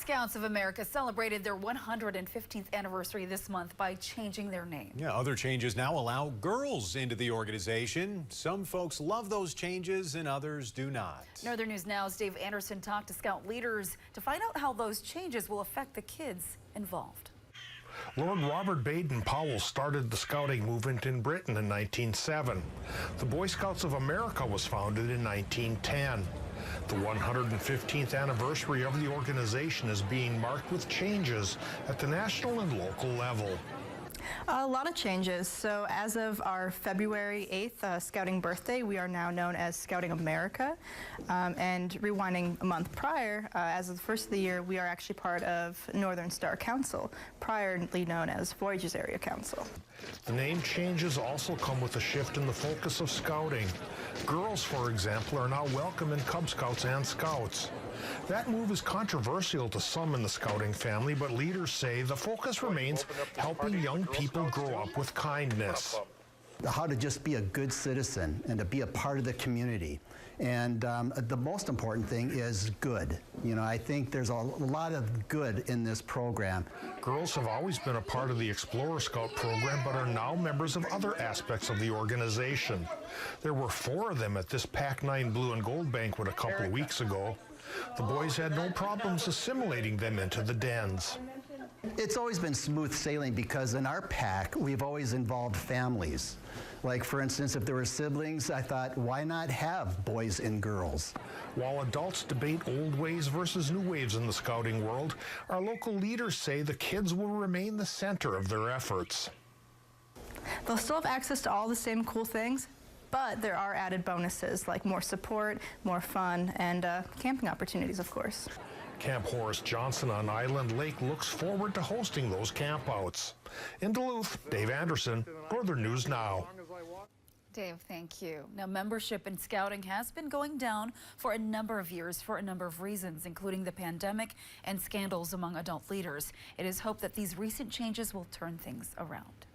Scouts of America celebrated their 115th anniversary this month by changing their name. Yeah, other changes now allow girls into the organization. Some folks love those changes and others do not. Northern News Now's Dave Anderson talked to Scout leaders to find out how those changes will affect the kids involved. Lord Robert Baden-Powell started the scouting movement in Britain in 1907. The Boy Scouts of America was founded in 1910. The 115th anniversary of the organization is being marked with changes at the national and local level. A lot of changes. So as of our February 8th Scouting birthday, we are now known as Scouting America. And rewinding a month prior, as of the first of the year, we are actually part of Northern Star Council, priorly known as Voyageurs Area Council. The name changes also come with a shift in the focus of scouting. Girls, for example, are now welcome in Cub Scouts and Scouts. That move is controversial to some in the scouting family, but leaders say the focus remains helping young people grow up with kindness. How to just be a good citizen and to be a part of the community. And the most important thing is good. You know, I think there's a lot of good in this program. Girls have always been a part of the Explorer Scout program, but are now members of other aspects of the organization. There were 4 of them at this Pac-9 Blue and Gold banquet a couple of weeks ago. The boys had no problems assimilating them into the dens. It's always been smooth sailing because in our pack, we've always involved families. Like, for instance, if there were siblings, I thought, why not have boys and girls? While adults debate old ways versus new ways in the scouting world, our local leaders say the kids will remain the center of their efforts. They'll still have access to all the same cool things, but there are added bonuses like more support, more fun, and camping opportunities, of course. Camp Horace Johnson on Island Lake looks forward to hosting those campouts. In Duluth, Dave Anderson, Northern News Now. Dave, thank you. Now, membership in Scouting has been going down for a number of years for a number of reasons, including the pandemic and scandals among adult leaders. It is hoped that these recent changes will turn things around.